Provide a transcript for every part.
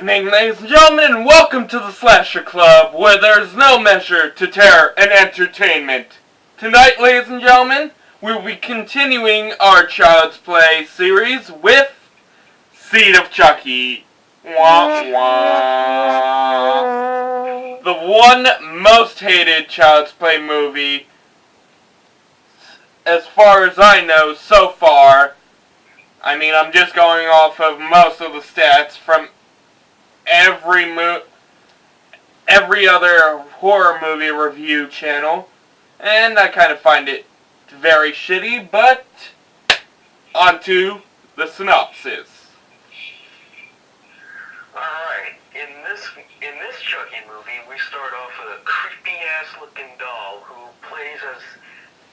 evening, ladies and gentlemen, and welcome to the Slasher Club, where there is no measure to terror and entertainment. Tonight, ladies and gentlemen, we will be continuing our Child's Play series with Seed of Chucky. Wah, wah. The one most hated Child's Play movie, as far as I know so far. I mean, I'm just going off of most of the stats from every other horror movie review channel, and I kind of find it very shitty, but onto the synopsis. Alright, in this Chucky movie, we start off with a creepy-ass looking doll who plays as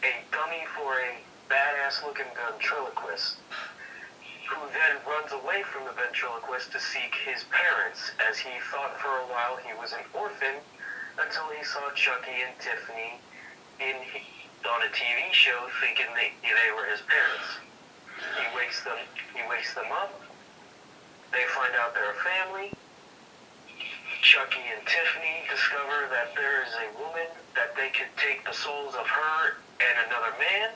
a dummy for a badass-looking ventriloquist, who then runs away from the ventriloquist to seek his parents, as he thought for a while he was an orphan, until he saw Chucky and Tiffany on a TV show thinking they were his parents. He wakes them up, they find out they're a family. Chucky and Tiffany discover that there is a woman that they could take the souls of her and another man,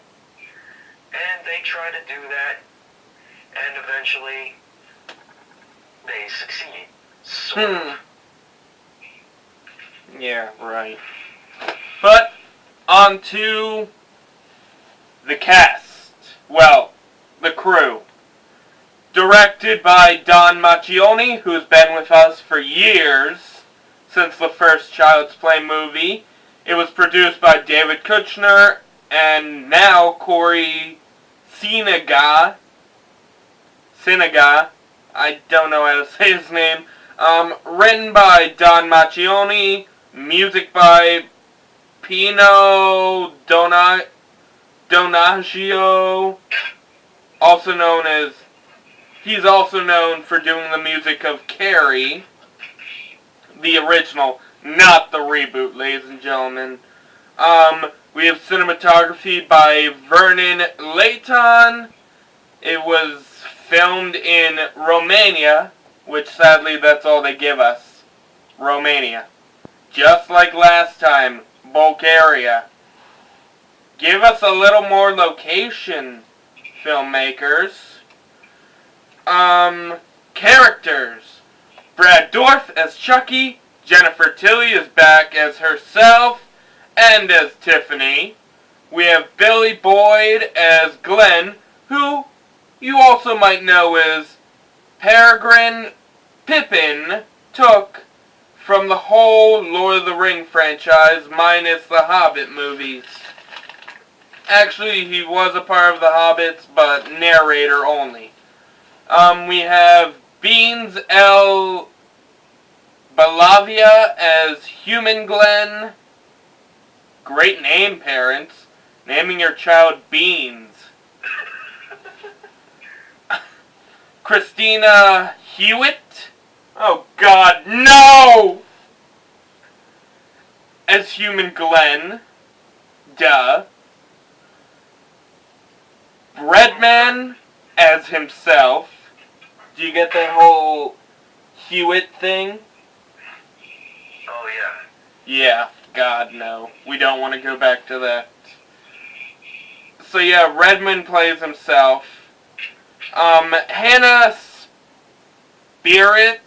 and they try to do that. And eventually, they succeed. Sort of. Yeah, right. But, on to the cast. Well, the crew. Directed by Don Macchione, who's been with us for years, since the first Child's Play movie. It was produced by David Kushner, and now Corey Sinegat, I don't know how to say his name. Written by Don Macchione, music by Pino Donaggio, he's also known for doing the music of Carrie, the original, not the reboot, ladies and gentlemen. We have cinematography by Vernon Layton. It was filmed in Romania, which sadly that's all they give us. Romania. Just like last time, Bulgaria. Give us a little more location, filmmakers. Characters. Brad Dourif as Chucky. Jennifer Tilly is back as herself and as Tiffany. We have Billy Boyd as Glenn, who you also might know as Peregrine Pippin Took from the whole Lord of the Rings franchise, minus the Hobbit movies. Actually, he was a part of the Hobbits, but narrator only. We have Beans L. Balavia as Human Glenn. Great name, parents. Naming your child Beans. Christina Hewitt. Oh God, no! As Human Glenn. Duh. Breadman as himself. Do you get that whole Hewitt thing? Oh yeah. Yeah, God no. We don't want to go back to that. So yeah, Redman plays himself. Hannah Spearite.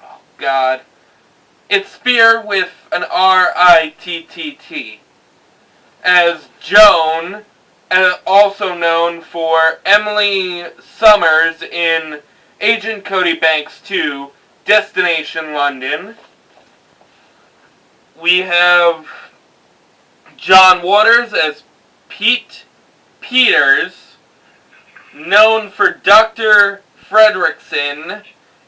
Oh God. It's Spear with an R-I-T-T-T. As Joan, also known for Emily Summers in Agent Cody Banks 2, Destination London. We have John Waters as Pete Peters, known for Dr. Fredrickson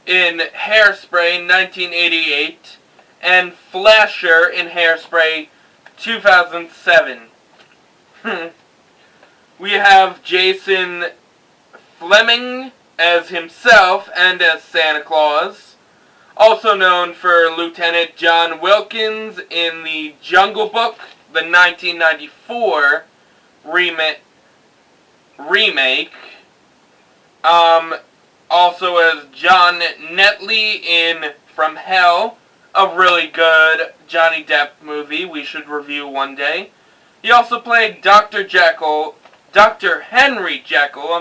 in Hairspray 1988, and Flasher in Hairspray 2007. We have Jason Fleming as himself and as Santa Claus, also known for Lieutenant John Wilkins in the Jungle Book, the 1994 remake. Also as John Netley in From Hell, a really good Johnny Depp movie we should review one day. He also played Dr. Henry Jekyll,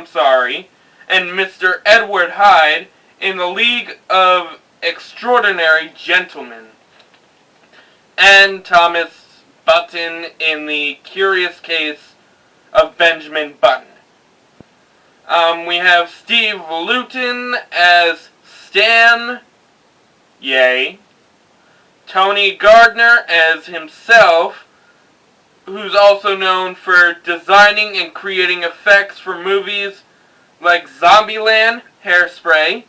and Mr. Edward Hyde in The League of Extraordinary Gentlemen. And Thomas Button in The Curious Case of Benjamin Button. We have Steve Luton as Stan, yay. Tony Gardner as himself, who's also known for designing and creating effects for movies like Zombieland, Hairspray,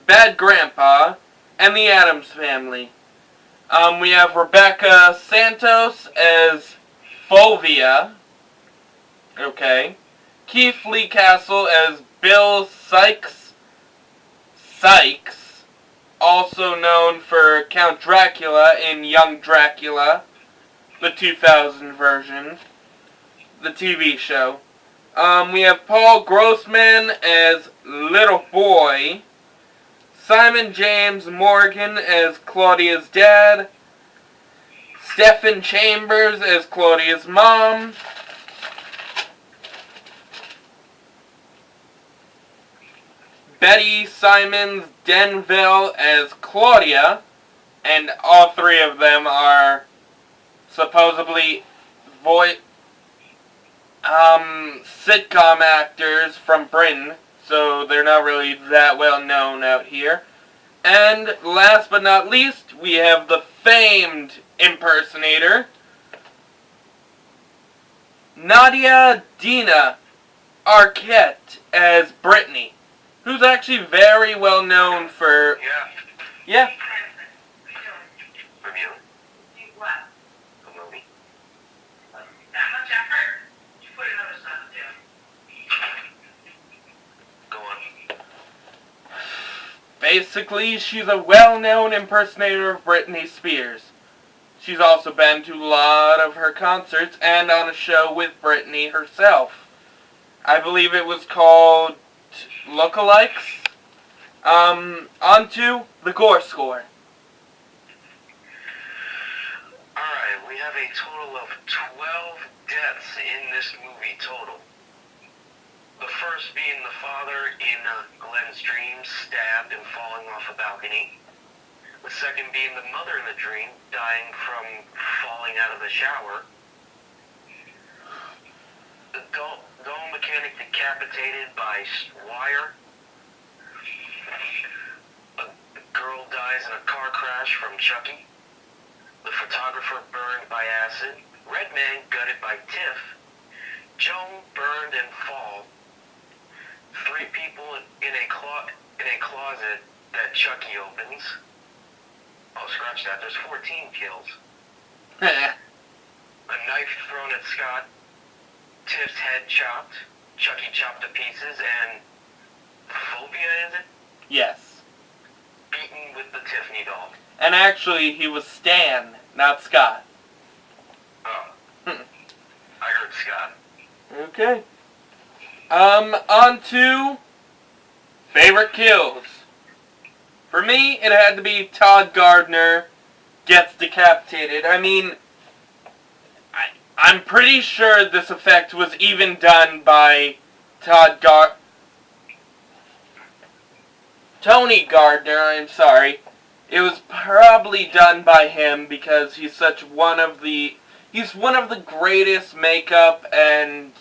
Bad Grandpa, and The Addams Family. We have Rebecca Santos as Fulvia. Okay. Keith Lee Castle as Bill Sykes, also known for Count Dracula in Young Dracula, the 2000 version, the TV show. We have Paul Grossman as Little Boy, Simon James Morgan as Claudia's dad, Stephen Chambers as Claudia's mom, Betty Simons Denville as Claudia, and all three of them are supposedly sitcom actors from Britain, so they're not really that well known out here. And last but not least, we have the famed impersonator, Nadia Dina Arquette as Brittany, who's actually very well known for... Yeah. Review? What? The movie? That much effort? You put another stuff too. Go on. Basically, she's a well-known impersonator of Britney Spears. She's also been to a lot of her concerts and on a show with Britney herself. I believe it was called Lookalikes. On to the gore score. Alright, we have a total of 12 deaths in this movie total. The first being the father in Glenn's dream, stabbed and falling off a balcony. The second being the mother in the dream, dying from falling out of the shower. The doll mechanic decapitated by wire. A girl dies in a car crash from Chucky. The photographer burned by acid. Red man gutted by Tiff. Joan burned and fall. 3 people in a closet that Chucky opens. Oh, scratch that. There's 14 kills. A knife thrown at Scott. Tiff's head chopped. Chucky chopped to pieces, and Phobia, is it? Yes. Beaten with the Tiffany doll. And actually, he was Stan, not Scott. Oh. I heard Scott. Okay. On to favorite kills. For me, it had to be Todd Gardner gets decapitated. I mean, I'm pretty sure this effect was even done by Tony Gardner, I'm sorry. It was probably done by him because he's one of the greatest makeup and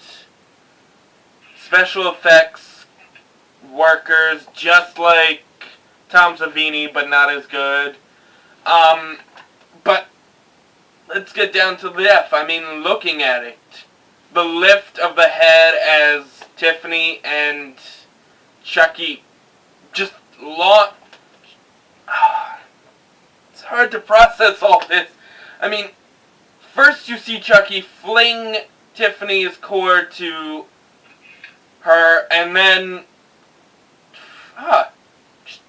special effects workers, just like Tom Savini, but not as good. But let's get down to the death. I mean, looking at it, the lift of the head as Tiffany and Chucky just it's hard to process all this. I mean, first you see Chucky fling Tiffany's cord to her, and then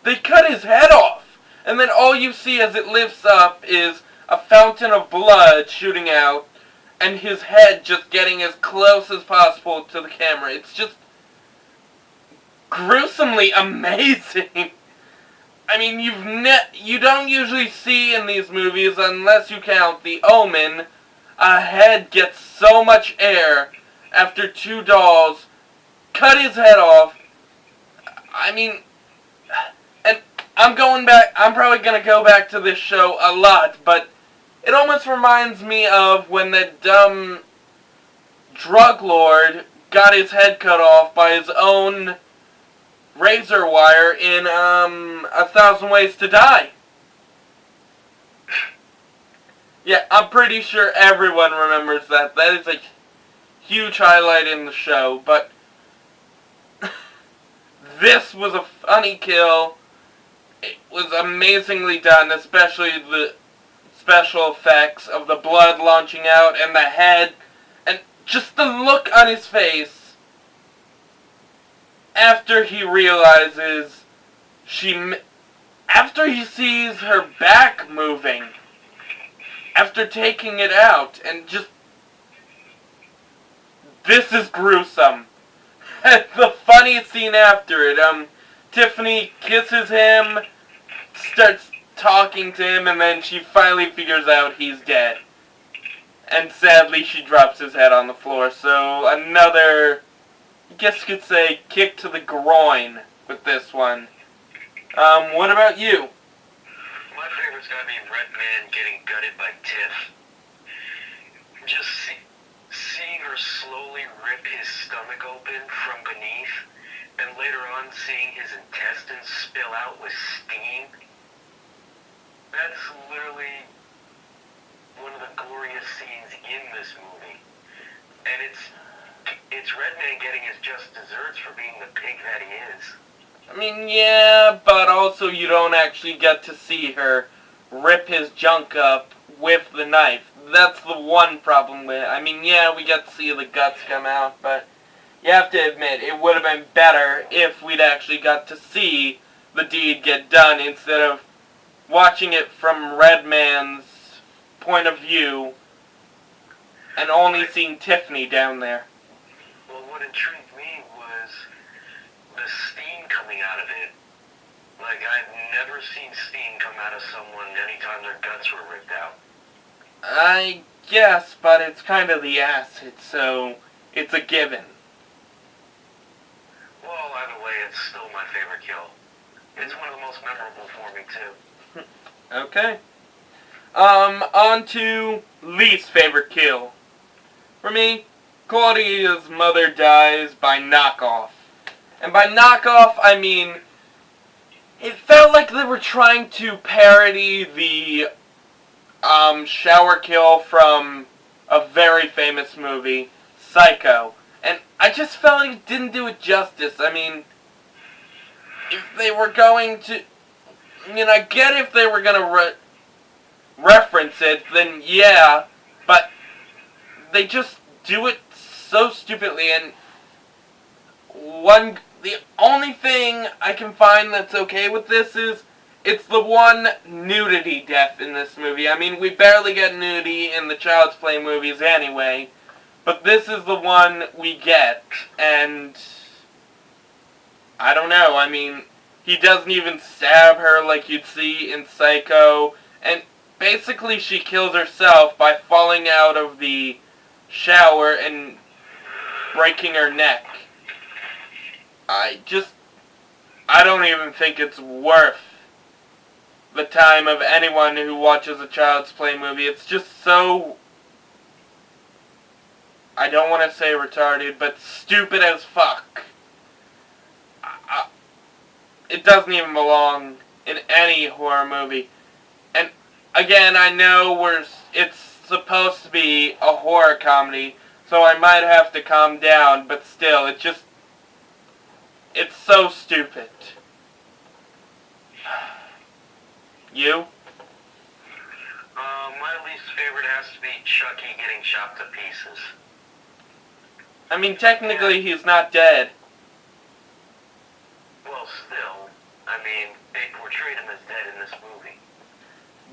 they cut his head off. And then all you see as it lifts up is a fountain of blood shooting out, and his head just getting as close as possible to the camera. It's just gruesomely amazing. I mean, you don't usually see in these movies, unless you count The Omen, a head gets so much air after two dolls cut his head off. I mean, and I'm probably going to go back to this show a lot, but it almost reminds me of when the dumb drug lord got his head cut off by his own razor wire in 1,000 Ways to Die. Yeah, I'm pretty sure everyone remembers that. That is a huge highlight in the show, but this was a funny kill. It was amazingly done, especially the special effects of the blood launching out and the head, and just the look on his face after he realizes after he sees her back moving, after taking it out, and just, this is gruesome. And the funny scene after it, Tiffany kisses him, starts talking to him, and then she finally figures out he's dead. And sadly, she drops his head on the floor. So another, I guess you could say, kick to the groin with this one. What about you? My favorite's gotta be Red Man getting gutted by Tiff. Just seeing her slowly rip his stomach open from beneath, and later on seeing his intestines spill out with steam. That's literally one of the glorious scenes in this movie. And it's Red Man getting his just desserts for being the pig that he is. I mean, yeah, but also you don't actually get to see her rip his junk up with the knife. That's the one problem with it. I mean, yeah, we get to see the guts come out, but you have to admit, it would have been better if we'd actually got to see the deed get done instead of watching it from Red Man's point of view and only seeing Tiffany down there. Well, what intrigued me was the steam coming out of it. Like, I've never seen steam come out of someone anytime their guts were ripped out. I guess, but it's kind of the acid, so it's a given. Well, either way, it's still my favorite kill. It's one of the most memorable for me, too. Okay. On to least favorite kill. For me, Claudia's mother dies by knockoff. And by knockoff, I mean, it felt like they were trying to parody the shower kill from a very famous movie, Psycho. And I just felt like it didn't do it justice. I mean, if they were going to, I mean, I get if they were going to reference it, then yeah, but they just do it so stupidly. And the only thing I can find that's okay with this is it's the one nudity death in this movie. I mean, we barely get nudity in the Child's Play movies anyway, but this is the one we get, and I don't know, I mean, he doesn't even stab her like you'd see in Psycho, and basically she kills herself by falling out of the shower and breaking her neck. I don't even think it's worth the time of anyone who watches a Child's Play movie. It's just so, I don't want to say retarded, but stupid as fuck. It doesn't even belong in any horror movie. And again, I know it's supposed to be a horror comedy, so I might have to calm down, but still, it's so stupid. You? My least favorite has to be Chucky getting chopped to pieces. I mean, technically, he's not dead. Well, still, I mean, they portrayed him as dead in this movie.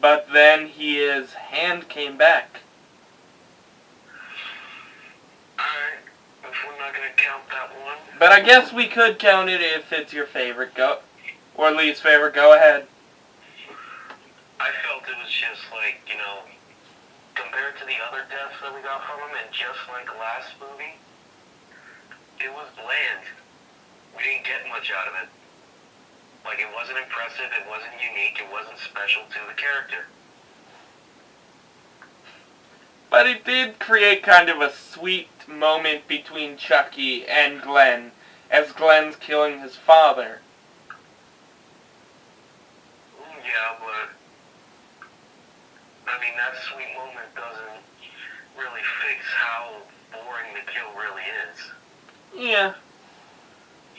But then his hand came back. Alright, if we're not gonna count that one. But I guess we could count it if it's your favorite. Go. Or least favorite. Go ahead. I felt it was just like, compared to the other deaths that we got from him, and just like the last movie, it was bland. We didn't get much out of it. Like, it wasn't impressive, it wasn't unique, it wasn't special to the character. But it did create kind of a sweet moment between Chucky and Glenn, as Glenn's killing his father. Yeah, but I mean, that sweet moment doesn't really fix how boring the kill really is. Yeah.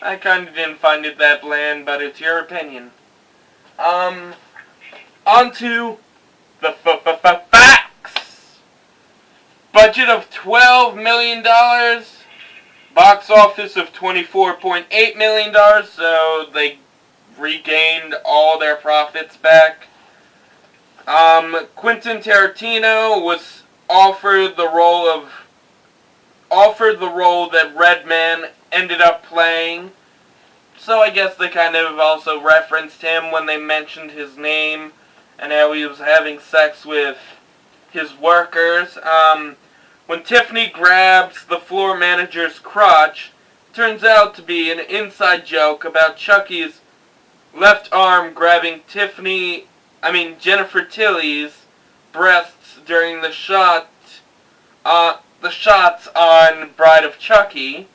I kinda didn't find it that bland, but it's your opinion. On to the facts! Budget of $12 million. Box office of $24.8 million, so they regained all their profits back. Quentin Tarantino was offered the role that Redman ended up playing. So I guess they kind of also referenced him when they mentioned his name and how he was having sex with his workers. When Tiffany grabs the floor manager's crotch, turns out to be an inside joke about Chucky's left arm grabbing Jennifer Tilly's breasts during the shots on Bride of Chucky,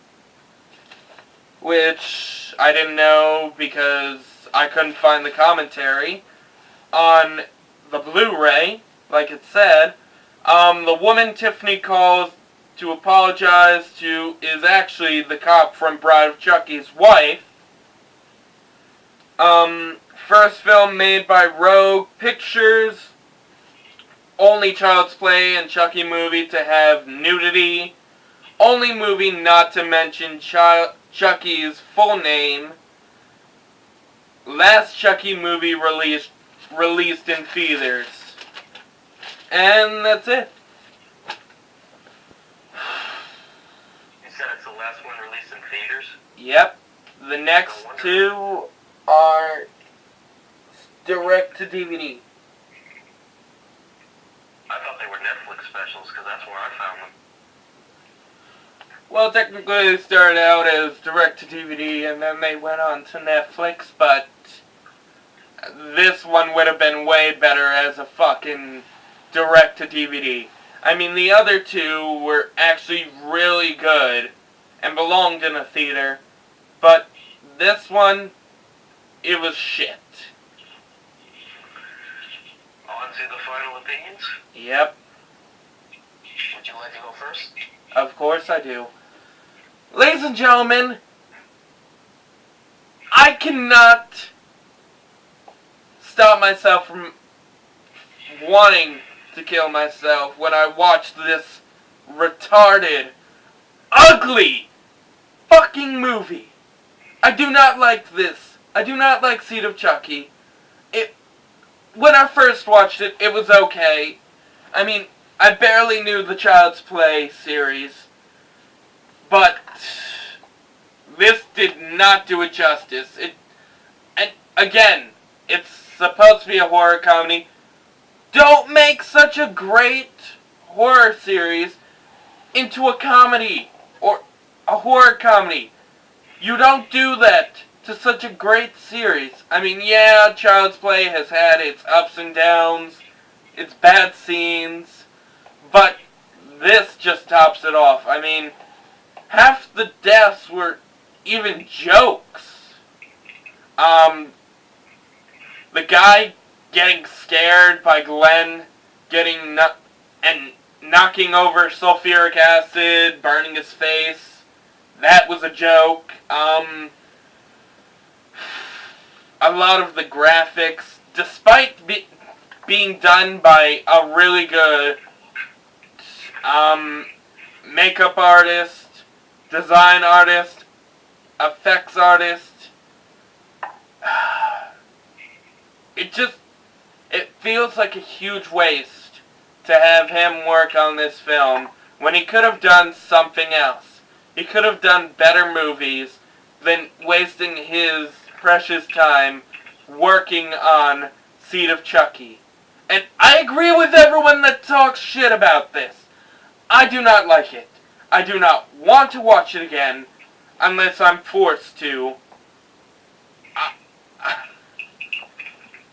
which I didn't know because I couldn't find the commentary on the Blu-ray, like it said. The woman Tiffany calls to apologize to is actually the cop from Bride of Chucky's wife. First film made by Rogue Pictures. Only Child's Play and Chucky movie to have nudity. Only movie not to mention Chucky's full name. Last Chucky movie released in theaters. And that's it. You said it's the last one released in theaters? Yep. The next two are direct to DVD. I thought they were Netflix specials because that's where I found them. Well, technically they started out as direct to DVD and then they went on to Netflix, but this one would have been way better as a fucking direct to DVD. I mean, the other two were actually really good and belonged in a theater, but this one, it was shit. On to the final opinions? Yep. Would you like to go first? Of course I do. Ladies and gentlemen, I cannot stop myself from wanting to kill myself when I watch this retarded, ugly, fucking movie. I do not like this. I do not like Seed of Chucky. When I first watched it, it was okay. I mean, I barely knew the Child's Play series. But this did not do it justice. And again, it's supposed to be a horror comedy. Don't make such a great horror series into a comedy or a horror comedy. You don't do that to such a great series. I mean, yeah, Child's Play has had its ups and downs, its bad scenes, but this just tops it off. I mean, half the deaths were even jokes. The guy getting scared by Glenn, knocking over sulfuric acid, burning his face, that was a joke. A lot of the graphics, despite being done by a really good makeup artist, design artist, effects artist, it feels like a huge waste to have him work on this film when he could have done something else. He could have done better movies than wasting his precious time working on Seed of Chucky. And I agree with everyone that talks shit about this. I do not like it. I do not want to watch it again unless I'm forced to.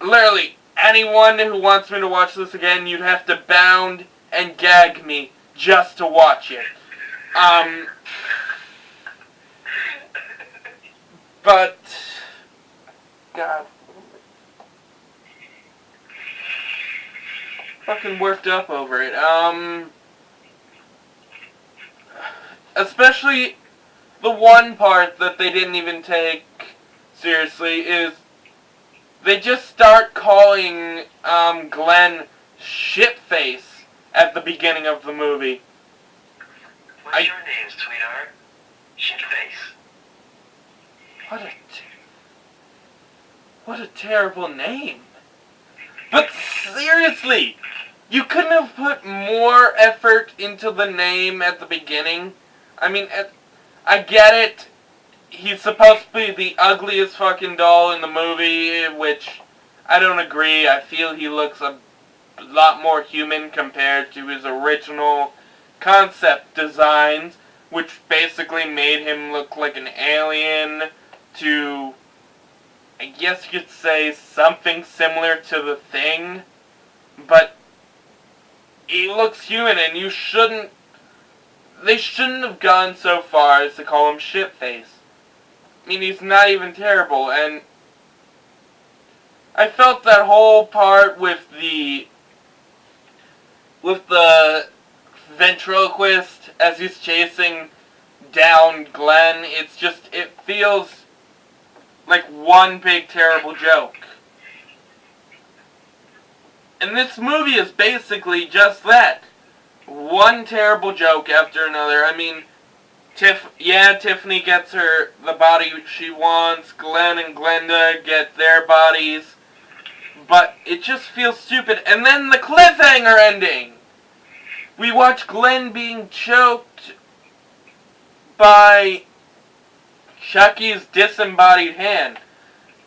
Literally, anyone who wants me to watch this again, you'd have to bound and gag me just to watch it. But, God, fucking worked up over it. Especially the one part that they didn't even take seriously is they just start calling Glenn shitface at the beginning of the movie. What's your name, sweetheart? Shitface. What a terrible name. But seriously, you couldn't have put more effort into the name at the beginning. I mean, I get it. He's supposed to be the ugliest fucking doll in the movie, which I don't agree. I feel he looks a lot more human compared to his original concept designs, which basically made him look like an alien to, I guess you could say, something similar to The Thing. But he looks human, and they shouldn't have gone so far as to call him shitface. I mean, he's not even terrible, and I felt that whole part with the ventriloquist as he's chasing down Glenn, it feels like one big terrible joke. And this movie is basically just that. One terrible joke after another. I mean, Tiffany gets the body she wants. Glenn and Glenda get their bodies. But it just feels stupid. And then the cliffhanger ending! We watch Glenn being choked by Chucky's disembodied hand.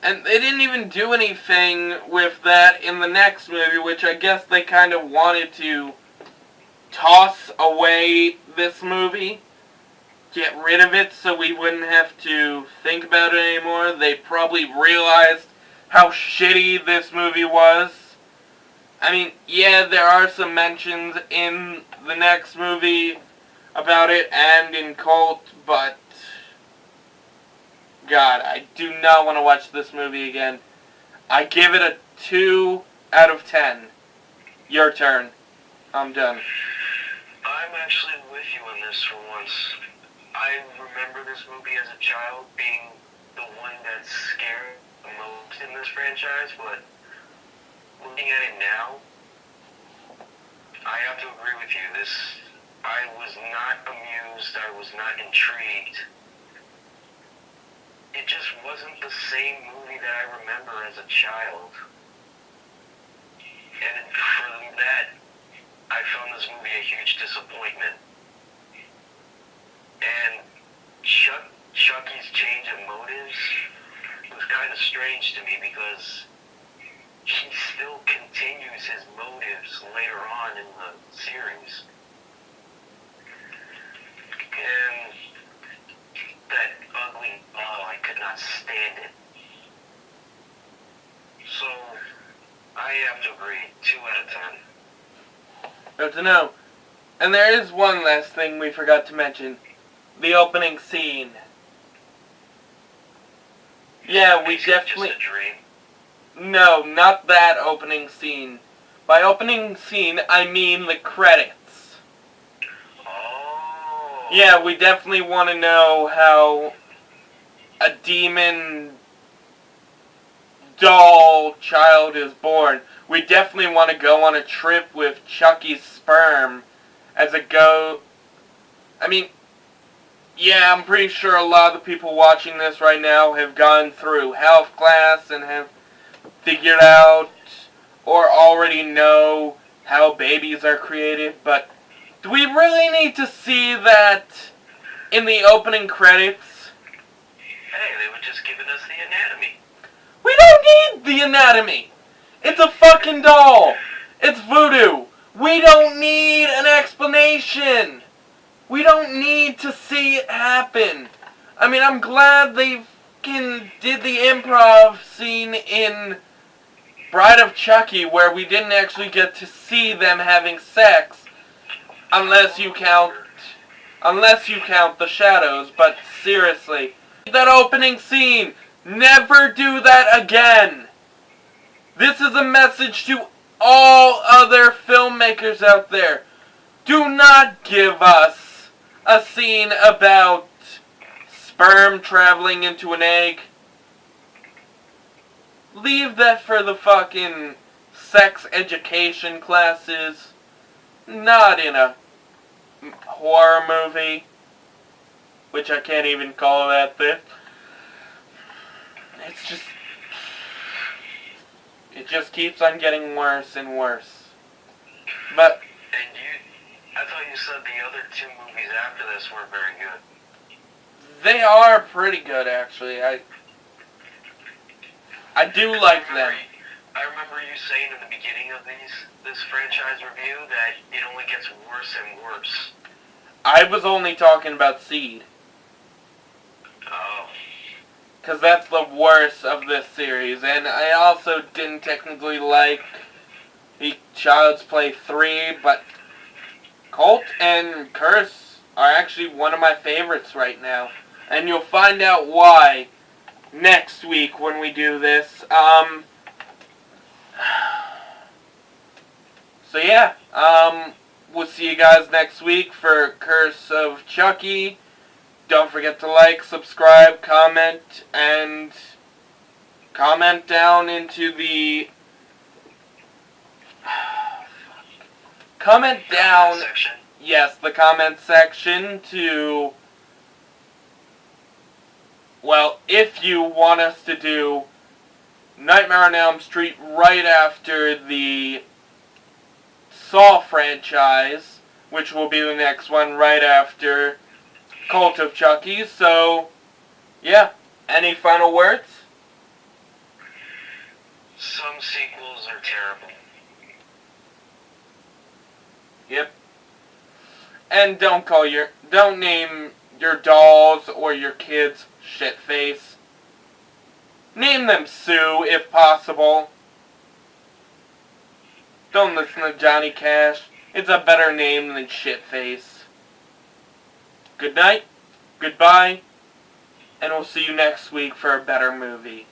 And they didn't even do anything with that in the next movie, which I guess they kind of wanted to toss away this movie. Get rid of it so we wouldn't have to think about it anymore. They probably realized how shitty this movie was. I mean, yeah, there are some mentions in the next movie about it and in Cult, but God, I do not want to watch this movie again. I give it a 2 out of 10. Your turn. I'm done. I'm actually with you on this for once. I remember this movie as a child being the one that scared the most in this franchise, but looking at it now, I have to agree with you. I was not amused, I was not intrigued. It just wasn't the same movie that I remember as a child. And for that, I found this movie a huge disappointment. And Chucky's change of motives was kind of strange to me because he still continues his motives later on in the series. And that ugly I could not stand it. So, I have to agree, 2 out of 10. Good to know. And there is one last thing we forgot to mention. The opening scene. Yeah, we definitely... Just a dream? No, not that opening scene. By opening scene, I mean the credits. Oh. Yeah, we definitely want to know how a demon doll child is born. We definitely want to go on a trip with Chucky's sperm as a go... I mean, yeah, I'm pretty sure a lot of the people watching this right now have gone through health class and have figured out or already know how babies are created, but do we really need to see that in the opening credits. Hey, they were just giving us the anatomy. We don't need the anatomy. It's a fucking doll. It's voodoo. We don't need an explanation. We don't need to see it happen. I mean, I'm glad they did the improv scene in Bride of Chucky where we didn't actually get to see them having sex, unless you count the shadows. But seriously, that opening scene, never do that again. This is a message to all other filmmakers out there. Do not give us a scene about sperm traveling into an egg. Leave that for the fucking sex education classes. Not in a horror movie. Which I can't even call that this. It just keeps on getting worse and worse. But I thought you said the other two movies after this were very good. they are pretty good, actually. I do like them. I remember you saying in the beginning of this franchise review that it only gets worse and worse. I was only talking about Seed. Oh. Because that's the worst of this series. And I also didn't technically like the Child's Play 3, but Cult and Curse are actually one of my favorites right now. And you'll find out why next week when we do this. So yeah, we'll see you guys next week for Curse of Chucky. Don't forget to like, subscribe, comment, and comment down into the... Comment down... Section. Yes, the comment section to... Well, if you want us to do Nightmare on Elm Street right after the Saw franchise, which will be the next one right after Cult of Chucky. So, yeah. Any final words? Some sequels are terrible. Yep. And don't name your dolls or your kids Shitface. Name them Sue if possible. Don't listen to Johnny Cash. It's a better name than Shitface. Good night, goodbye, and we'll see you next week for a better movie.